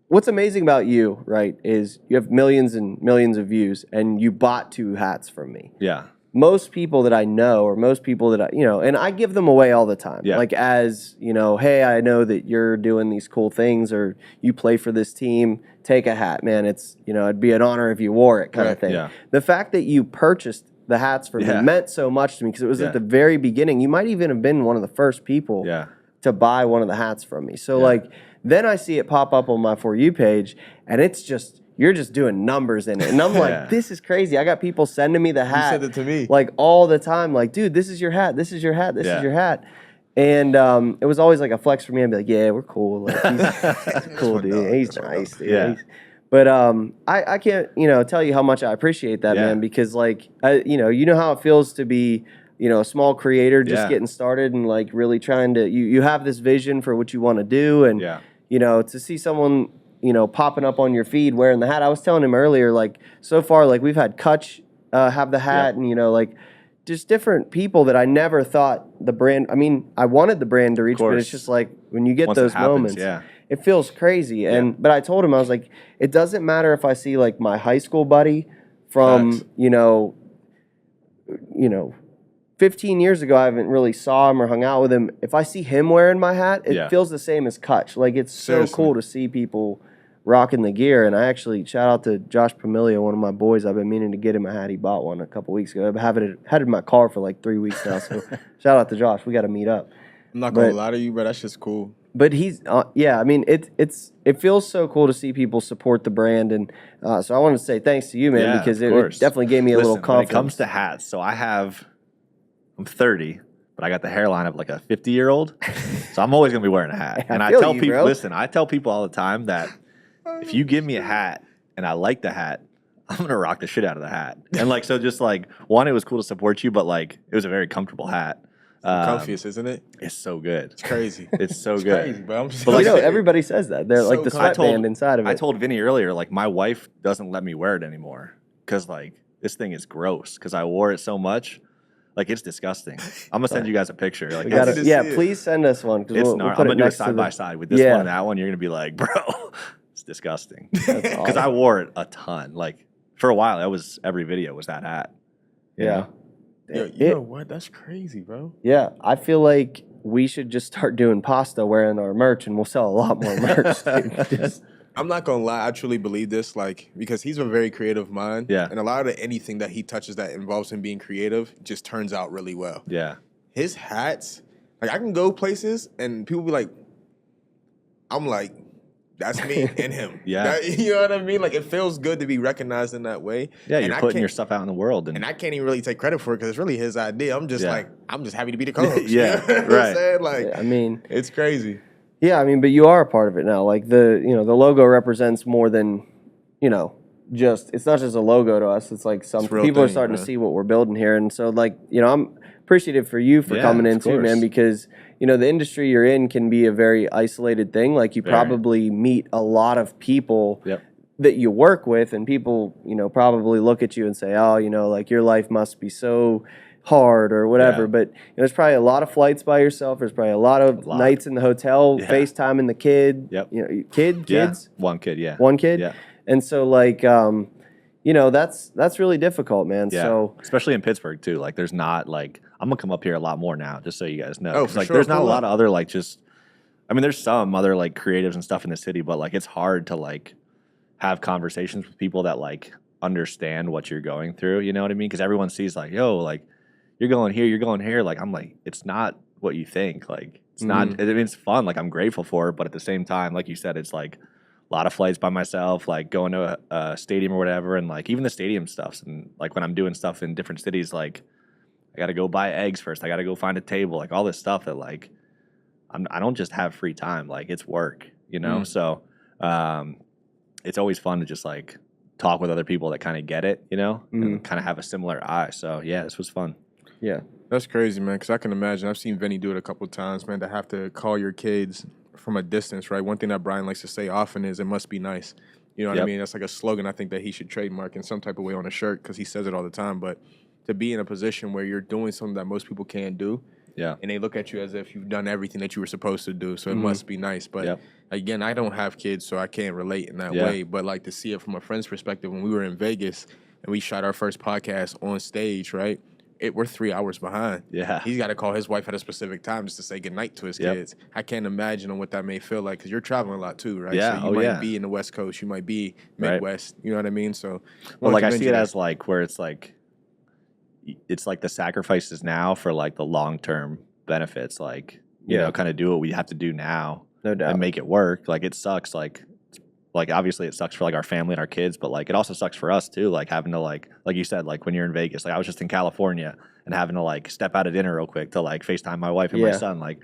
what's amazing about you, right, is you have millions and millions of views, and you bought 2 hats from me. Yeah. Most people that I know, or most people that I, and I give them away all the time. Yeah. Like as, hey, I know that you're doing these cool things, or you play for this team, take a hat, man. It's, it'd be an honor if you wore it kind of thing. Yeah. The fact that you purchased the hats for me meant so much to me because it was at the very beginning. You might even have been one of the first people to buy one of the hats from me. So like, then I see it pop up on my For You page, and it's just, you're just doing numbers in it. And I'm like, this is crazy. I got people sending me the hat. You sent it to me. Like all the time. Like, dude, this is your hat. This is your hat. This is your hat. And it was always like a flex for me. I'd be like, yeah, we're cool. Like, he's cool, dude. He's nice, dude. Yeah. But I can't, tell you how much I appreciate that, man, because like, you know how it feels to be, a small creator just getting started and like really trying to, you have this vision for what you want to do. And, to see someone, popping up on your feed wearing the hat. I was telling him earlier, like so far, like we've had Kutch have the hat and, like just different people that I never thought the brand, I mean, I wanted the brand to reach, but it's just like when you get Once those it happens, moments, it feels crazy. And but I told him, I was like, it doesn't matter if I see like my high school buddy from, 15 years ago, I haven't really saw him or hung out with him. If I see him wearing my hat, it feels the same as Kutch. Like it's so cool to see people rocking the gear. And I actually shout out to Josh Pamilio, one of my boys. I've been meaning to get him a hat. He bought one a couple weeks ago. I've had it in my car for like 3 weeks now. So shout out to Josh. We got to meet up. I'm not gonna lie to you, but that's just cool. But he's I mean it feels so cool to see people support the brand, and so I want to say thanks to you, man, because it definitely gave me a little confidence. When it comes to hats, so I'm 30, but I got the hairline of like a 50-year-old, so I'm always gonna be wearing a hat. And I tell people, bro. Listen, I tell people all the time that if you give me a hat and I like the hat, I'm gonna rock the shit out of the hat. And like, so just like one, it was cool to support you, but like it was a very comfortable hat. Comfiest, isn't it? It's so good. It's crazy. It's so good. Crazy, bro. I'm just but like, everybody says that. They're like the sweatband inside of it. I told Vinny earlier, like my wife doesn't let me wear it anymore because like this thing is gross because I wore it so much. Like it's disgusting. I'm gonna send you guys a picture. Like, please send us one. I'm gonna do it side by side with this one and that one. You're gonna be like, bro, it's disgusting. Because I wore it a ton. Like for a while, that was every video was that hat. Yeah. You know what? That's crazy, bro. Yeah, I feel like we should just start doing pasta wearing our merch, and we'll sell a lot more merch. I'm not gonna lie, I truly believe this, like, because he's a very creative mind. Yeah. And a lot of anything that he touches that involves him being creative just turns out really well. Yeah. His hats, like I can go places and people be like, I'm like, that's me and him. Yeah. You know what I mean? Like, it feels good to be recognized in that way. Yeah, you're putting your stuff out in the world. And I can't even really take credit for it because it's really his idea. I'm just like, I'm just happy to be the co-host. Yeah, you know what I'm saying? Like, I mean, it's crazy. Yeah, I mean, but you are a part of it now. Like the logo represents more than, just, it's not just a logo to us. It's like people are starting to see what we're building here. And so like, I'm appreciative for you for coming in too, man, because the industry you're in can be a very isolated thing. Like you probably meet a lot of people that you work with, and people, probably look at you and say, oh, like your life must be so hard or whatever. But there's probably a lot of flights by yourself. There's probably a lot of nights in the hotel, FaceTiming the kid. Kids? One kid, One kid? Yeah. And so like, that's really difficult, man. Yeah. So especially in Pittsburgh too. Like there's not like, I'm gonna come up here a lot more now, just so you guys know. Oh, for like sure. There's not a lot of other like there's some other like creatives and stuff in the city, but like it's hard to like have conversations with people that like understand what you're going through. You know what I mean? Because everyone sees like, yo, like you're going here. Like I'm like, it's not what you think. Like it's not. I mean, it's fun. Like I'm grateful for it, but at the same time, like you said, it's like a lot of flights by myself, like going to a stadium or whatever, and like even the stadium stuff. And like when I'm doing stuff in different cities, like I got to go buy eggs first. I got to go find a table. Like all this stuff that like I don't just have free time. Like it's work, So it's always fun to just like talk with other people that kind of get it, and kind of have a similar eye. So yeah, this was fun. Yeah. That's crazy, man, because I can imagine. I've seen Vinny do it a couple of times, man, to have to call your kids from a distance, right? One thing that Brian likes to say often is, it must be nice. You know what I mean? That's like a slogan I think that he should trademark in some type of way on a shirt because he says it all the time. But to be in a position where you're doing something that most people can't do, and they look at you as if you've done everything that you were supposed to do, so it must be nice. But again, I don't have kids, so I can't relate in that way. But like to see it from a friend's perspective, when we were in Vegas and we shot our first podcast on stage, right? We're 3 hours behind. Yeah. He's got to call his wife at a specific time just to say goodnight to his kids. I can't imagine on what that may feel like because you're traveling a lot too, right? Yeah. So you might be in the West Coast. You might be Midwest. You know what I mean? So, well, like I see it as like where it's like the sacrifices now for like the long-term benefits. Like, you know, kind of do what we have to do now. No doubt. And make it work. Like it sucks. Like like obviously it sucks for like our family and our kids, but like it also sucks for us too, like having to like you said, like when you're in Vegas, like I was just in California and having to like step out of dinner real quick to like FaceTime my wife and my son, like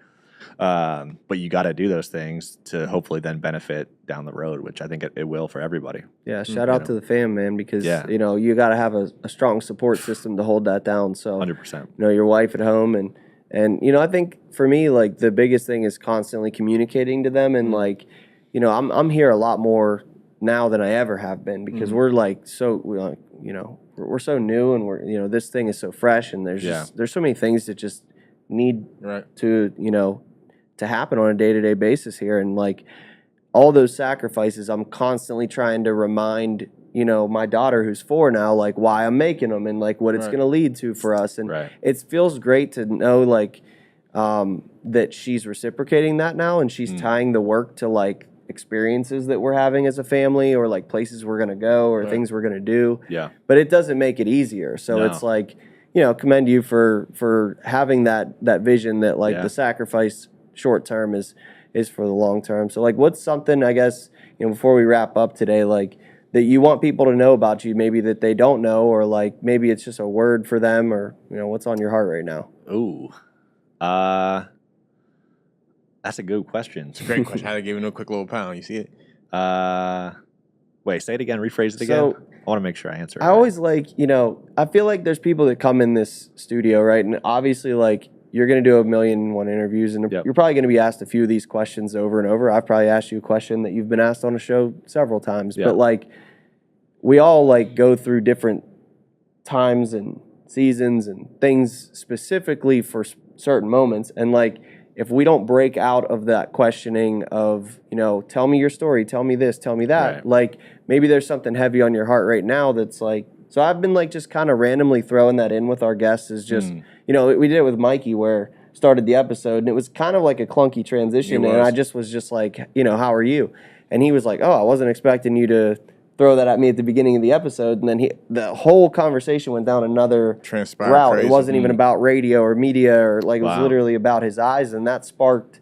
but you got to do those things to hopefully then benefit down the road, which I think it will for everybody. Yeah, shout out to the fam, man, because you know, you got to have a strong support system to hold that down. So 100%. You know, your wife at home, and you know, I think for me, like the biggest thing is constantly communicating to them, and like, you know, I'm here a lot more now than I ever have been, because we're like you know, we're so new, and we're, you know, this thing is so fresh, and there's so many things that just need to, you know, to happen on a day-to-day basis here, and like all those sacrifices, I'm constantly trying to remind, you know, my daughter who's 4 now, like why I'm making them and like what it's going to lead to for us, and it feels great to know like that she's reciprocating that now, and she's tying the work to like experiences that we're having as a family, or like places we're going to go, or things we're going to do. But it doesn't make it easier. So it's like, you know, commend you for having that vision that like the sacrifice short term is for the long term. So like, what's something, I guess, you know, before we wrap up today, like that you want people to know about you, maybe that they don't know, or like maybe it's just a word for them, or, you know, what's on your heart right now? Ooh. That's a good question. It's a great question. I had to give it a quick little pound. You see it? Wait, say it again. Rephrase it again. So, I want to make sure I answer it. I always like, you know, I feel like there's people that come in this studio, right? And obviously, like, you're going to do 1,000,001 interviews, and you're probably going to be asked a few of these questions over and over. I've probably asked you a question that you've been asked on a show several times. But, like, we all, like, go through different times and seasons and things specifically for certain moments. And, like, if we don't break out of that questioning of, you know, tell me your story, tell me this, tell me that, like maybe there's something heavy on your heart right now that's like, so I've been like just kind of randomly throwing that in with our guests, is just, you know, we did it with Mikey where started the episode, and it was kind of like a clunky transition, and I just was just like, you know, how are you? And he was like, oh, I wasn't expecting you to throw that at me at the beginning of the episode. And then the whole conversation went down another route. Crazy. It wasn't even about radio or media, or like it was literally about his eyes. And that sparked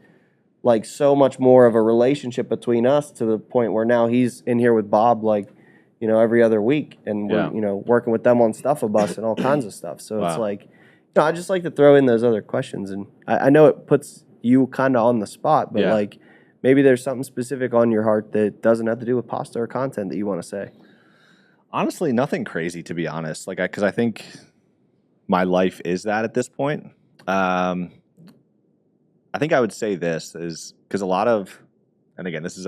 like so much more of a relationship between us, to the point where now he's in here with Bob, like, you know, every other week, and we're, you know, working with them on Stuff a Bus and all kinds of stuff. So it's like, you know, I just like to throw in those other questions. And I know it puts you kind of on the spot, but like, maybe there's something specific on your heart that doesn't have to do with pasta or content that you want to say. Honestly, nothing crazy, to be honest. Like, because I think my life is that at this point. I think I would say this is because a lot of, and again, this is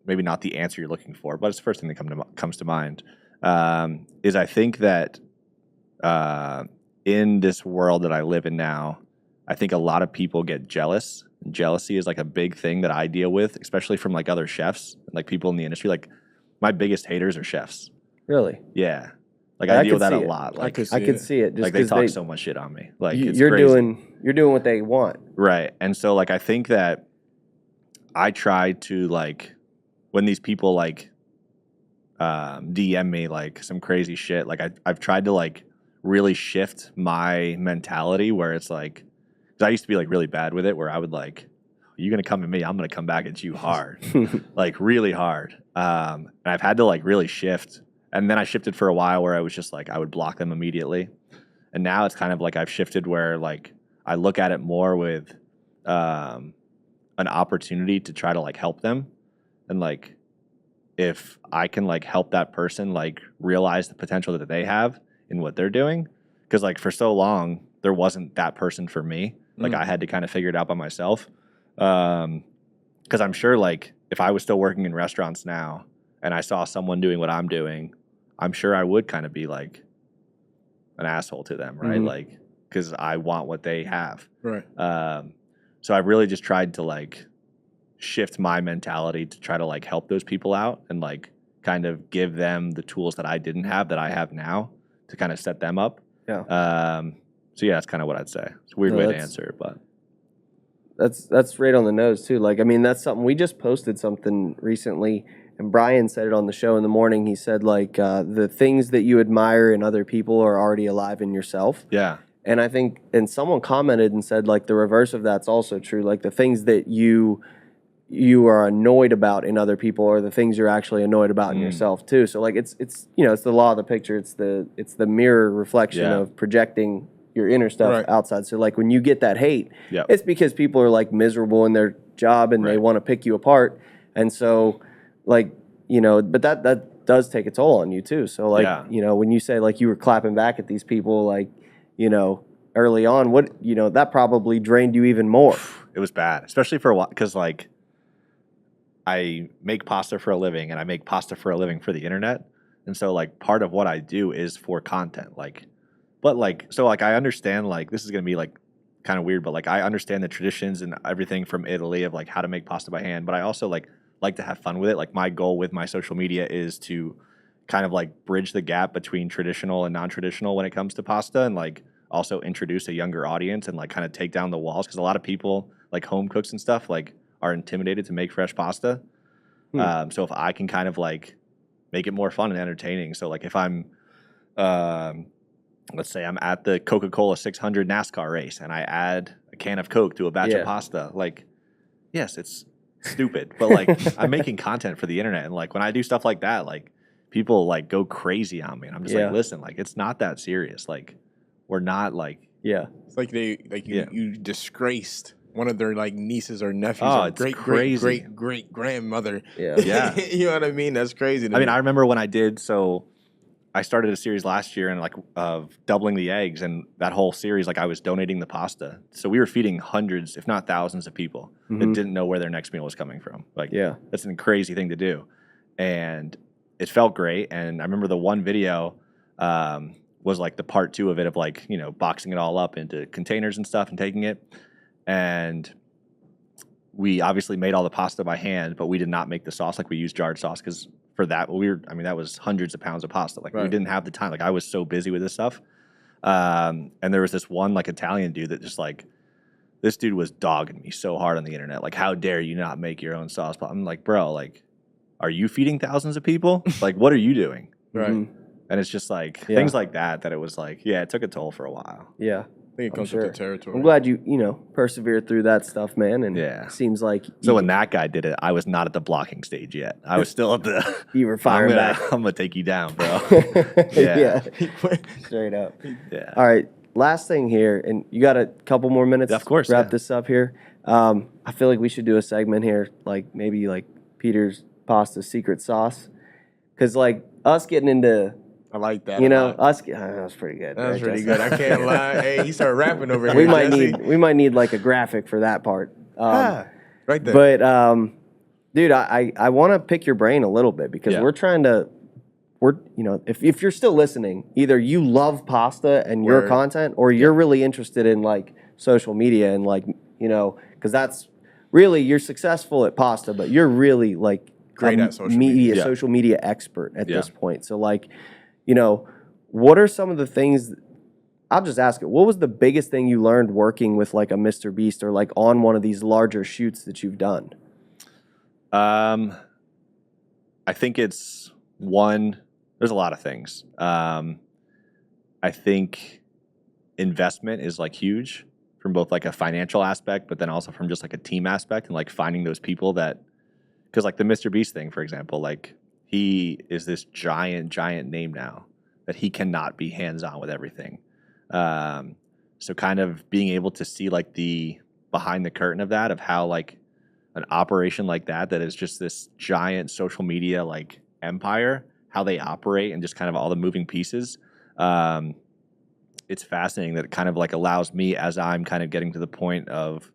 maybe not the answer you're looking for, but it's the first thing that comes to mind. Is I think that in this world that I live in now, I think a lot of people get jealous. Jealousy is like a big thing that I deal with, especially from like other chefs, like people in the industry. Like my biggest haters are chefs. Really? Yeah. Like I deal with that a lot. Like I could see it. Just like they talk so much shit on me. Like you're doing what they want. Right. And so like I think that I try to like, when these people like DM me like some crazy shit, like I've tried to like really shift my mentality, where it's like, because I used to be like really bad with it, where I would like, you're going to come at me, I'm going to come back at you hard, like really hard. And I've had to like really shift. And then I shifted for a while where I was just like, I would block them immediately. And now it's kind of like I've shifted where like I look at it more with an opportunity to try to like help them. And like, if I can like help that person like realize the potential that they have in what they're doing. Because like for so long, there wasn't that person for me. Like I had to kind of figure it out by myself. Because I'm sure like if I was still working in restaurants now and I saw someone doing what I'm doing, I'm sure I would kind of be like an asshole to them, right? Like, because I want what they have. Right. So I've really just tried to like shift my mentality to try to like help those people out and like kind of give them the tools that I didn't have that I have now to kind of set them up. Yeah. So yeah, that's kind of what I'd say. It's a weird way to answer, but that's right on the nose too. Like, I mean, that's something we just posted something recently, and Brian said it on the show in the morning. He said like the things that you admire in other people are already alive in yourself. Yeah. And I think, and someone commented and said like the reverse of that's also true. Like the things that you you are annoyed about in other people or the things you're actually annoyed about in yourself too. So like it's it's the law of the picture. It's the mirror reflection of projecting your inner stuff outside. So like when you get that hate, it's because people are like miserable in their job and they want to pick you apart. And so like, but that does take a toll on you too. So like, when you say like you were clapping back at these people, like, early on, what, that probably drained you even more. It was bad, especially for a while, because like I make pasta for a living and I make pasta for a living for the internet. And so like part of what I do is for content. Like, but like, so like I understand like this is going to be like kind of weird, but like I understand the traditions and everything from Italy of like how to make pasta by hand. But I also like to have fun with it. Like my goal with my social media is to kind of like bridge the gap between traditional and non-traditional when it comes to pasta, and like also introduce a younger audience and like kind of take down the walls, because a lot of people like home cooks and stuff like are intimidated to make fresh pasta. So if I can kind of like make it more fun and entertaining. So like if I'm, let's say I'm at the Coca-Cola 600 NASCAR race and I add a can of Coke to a batch of pasta, like, yes, it's stupid, but like I'm making content for the internet. And like when I do stuff like that, like people like go crazy on me. And I'm just like, listen, like it's not that serious. Like we're not like, it's like you disgraced one of their like nieces or nephews Oh, or it's great crazy. great grandmother. Yeah. You know what I mean? That's crazy. I mean, I remember when I did, so I started a series last year and like of doubling the eggs, and that whole series, like I was donating the pasta. So we were feeding hundreds, if not thousands of people that didn't know where their next meal was coming from. Like, that's a crazy thing to do. And it felt great. And I remember the one video was like the part 2 of it, of like, boxing it all up into containers and stuff and taking it. And we obviously made all the pasta by hand, but we did not make the sauce. Like we used jarred sauce, because for that, that was hundreds of pounds of pasta. Like we didn't have the time. Like I was so busy with this stuff. And there was this one like Italian dude that just like, this dude was dogging me so hard on the internet. Like, how dare you not make your own sauce? I'm like, bro, like, are you feeding thousands of people? Like, what are you doing? Right. And it's just like things like that it was like, it took a toll for a while. Yeah. I think it comes with the territory. I'm glad you, persevered through that stuff, man. And it seems like so when that guy did it, I was not at the blocking stage yet. I was still at the you were firing back. I'm gonna take you down, bro. Straight up. Yeah. All right. Last thing here, and you got a couple more minutes. Of course. Wrap this up here. I feel like we should do a segment here, like maybe like Peter's pasta secret sauce, because like us getting into. I like that. That was pretty good. That was pretty good. I can't lie. Hey, he started rapping over here. We might need like a graphic for that part. Right there. But dude, I want to pick your brain a little bit, because if you're still listening, either you love pasta and your content, or you're really interested in like social media and like, because that's really, you're successful at pasta, but you're really like great at social media. Social media expert at this point. So like, what are some of the things, I'll just ask it, what was the biggest thing you learned working with like a Mr. Beast, or like on one of these larger shoots that you've done? I think it's there's a lot of things. I think investment is like huge from both like a financial aspect, but then also from just like a team aspect, and like finding those people that, because like the Mr. Beast thing, for example, like he is this giant name now that he cannot be hands-on with everything. So kind of being able to see like the behind the curtain of that, of how like an operation like that is just this giant social media like empire, how they operate, and just kind of all the moving pieces. It's fascinating that it kind of like allows me, as I'm kind of getting to the point of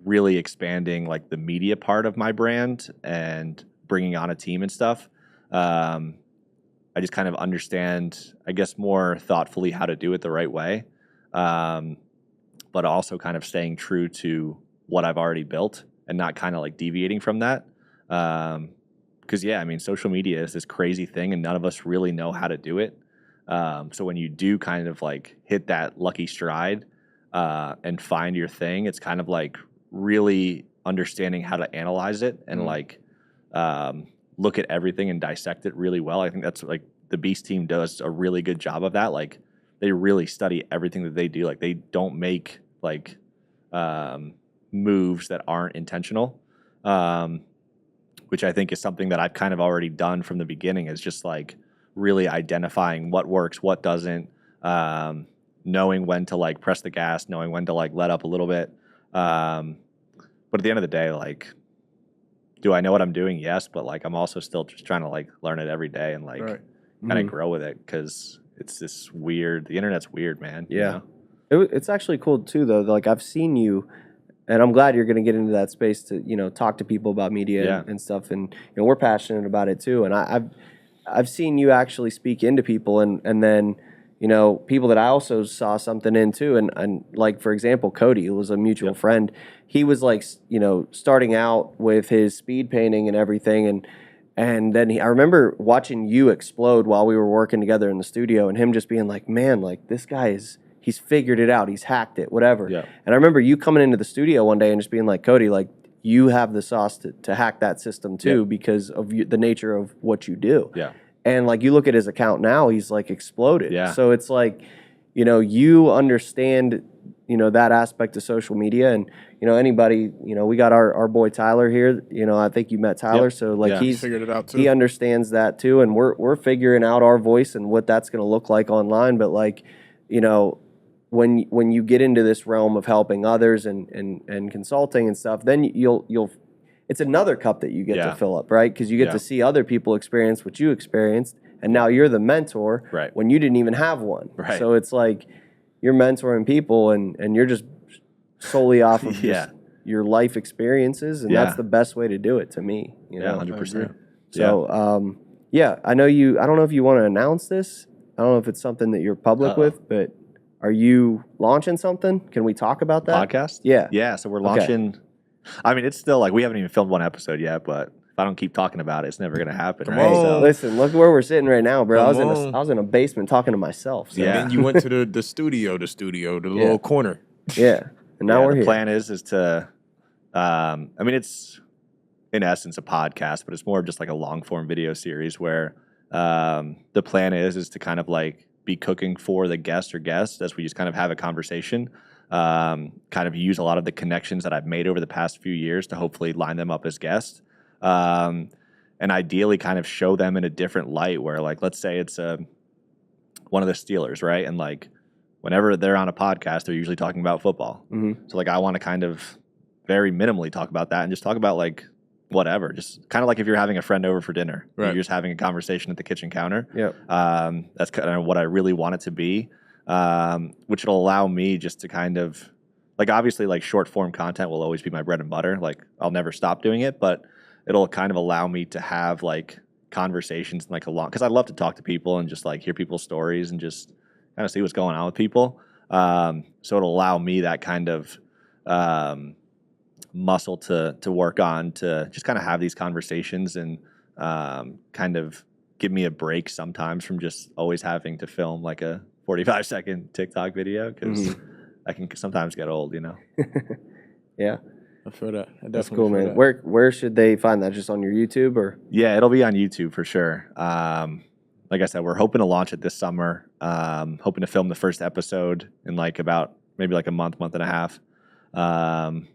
really expanding like the media part of my brand and bringing on a team and stuff. I just kind of understand, I guess, more thoughtfully how to do it the right way, but also kind of staying true to what I've already built and not kind of like deviating from that. Because social media is this crazy thing, and none of us really know how to do it. So when you do kind of like hit that lucky stride and find your thing, it's kind of like really understanding how to analyze it and like look at everything and dissect it really well. I think that's like the Beast team does a really good job of that. Like they really study everything that they do. Like they don't make like moves that aren't intentional. which I think is something that I've kind of already done from the beginning, is just like really identifying what works, what doesn't, knowing when to like press the gas, knowing when to like let up a little bit. But at the end of the day, like, do I know what I'm doing? Yes, but like I'm also still just trying to like learn it every day and like kind of grow with it, because it's this weird. The internet's weird, man. Yeah, you know? It's actually cool too, though. Like I've seen you, and I'm glad you're going to get into that space to talk to people about media and stuff. And we're passionate about it too. And I've seen you actually speak into people, and then people that I also saw something in too. And like, for example, Cody, who was a mutual friend, he was like, starting out with his speed painting and everything. And then I remember watching you explode while we were working together in the studio, and him just being like, man, like this guy he's figured it out. He's hacked it, whatever. Yeah. And I remember you coming into the studio one day and just being like, Cody, like you have the sauce to hack that system too, because of the nature of what you do. Yeah. And like you look at his account now, he's like exploded. Yeah. So it's like, you understand, that aspect of social media, and anybody, we got our boy Tyler here. I think you met Tyler, so like he's figured it out too. He understands that too, and we're figuring out our voice and what that's going to look like online. But like, when you get into this realm of helping others and consulting and stuff, then you'll it's another cup that you get to fill up, right? Because you get to see other people experience what you experienced, and now you're the mentor when you didn't even have one. Right. So it's like you're mentoring people, and you're just solely off of just your life experiences, and that's the best way to do it to me. 100%. So I know you. I don't know if you want to announce this. I don't know if it's something that you're public with, but are you launching something? Can we talk about that? Podcast? Yeah. Yeah, so we're launching. Okay. I mean, it's still like we haven't even filmed one episode yet, but if I don't keep talking about it, it's never going to happen. Right? So, listen, look where we're sitting right now, bro. I was in a basement talking to myself. So. Yeah. And then you went to the studio, the little corner. Yeah. And now we're here. The plan is to, I mean, it's in essence a podcast, but it's more of just like a long form video series where the plan is to kind of like be cooking for the guest or guests as we just kind of have a conversation. Kind of use a lot of the connections that I've made over the past few years to hopefully line them up as guests. And ideally kind of show them in a different light where like, let's say it's one of the Steelers, right? And like whenever they're on a podcast, they're usually talking about football. Mm-hmm. So like I want to kind of very minimally talk about that and just talk about like whatever, just kind of like if you're having a friend over for dinner, you're just having a conversation at the kitchen counter. Yep. That's kind of what I really want it to be. Which will allow me just to kind of like, obviously like short form content will always be my bread and butter. Like I'll never stop doing it, but it'll kind of allow me to have like conversations and like because I love to talk to people and just like hear people's stories and just kind of see what's going on with people. So it'll allow me that kind of, muscle to work on to just kind of have these conversations and, kind of give me a break sometimes from just always having to film like a 45-second TikTok video, because I can sometimes get old, Yeah. I feel that. That's cool, man. Where should they find that? Just on your YouTube or? Yeah, it'll be on YouTube for sure. Like I said, we're hoping to launch it this summer. Hoping to film the first episode in like about maybe like a month and a half. And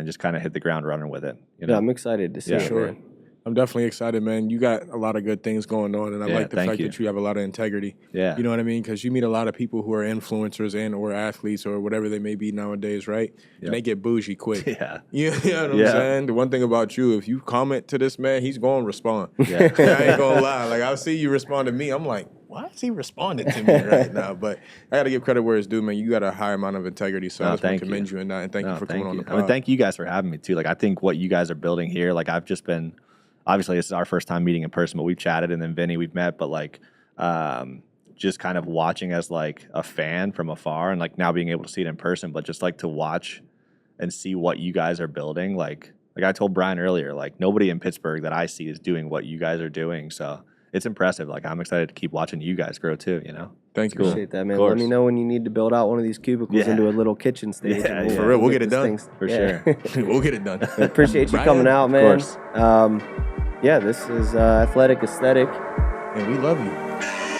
just kind of hit the ground running with it. Yeah, I'm excited to see it. Sure. Man. I'm definitely excited, man. You got a lot of good things going on, and I like the fact that you have a lot of integrity. Yeah. You know what I mean? Because you meet a lot of people who are influencers and or athletes or whatever they may be nowadays, right? Yep. And they get bougie quick. Yeah. You know what I'm saying? The one thing about you, if you comment to this man, he's going to respond. Yeah. I ain't going to lie. Like, I'll see you respond to me. I'm like, why is he responding to me right now? But I got to give credit where it's due, man. You got a high amount of integrity, so I just want to commend you in that, and thank you for coming on the pod. I mean, thank you guys for having me, too. Like, I think what you guys are building here, like, I've just been... Obviously, this is our first time meeting in person, but we've chatted, and then Vinny, we've met. But like, just kind of watching as like a fan from afar, and like now being able to see it in person, but just like to watch and see what you guys are building. Like I told Brian earlier, like nobody in Pittsburgh that I see is doing what you guys are doing. So it's impressive. Like I'm excited to keep watching you guys grow too. Thank you. Appreciate that, man. Let me know when you need to build out one of these cubicles into a little kitchen stage. Yeah, for real, we'll get it done. For sure. We'll get it done. Appreciate you coming out, man. Of course. Yeah, this is Athletic Aesthetic. And we love you.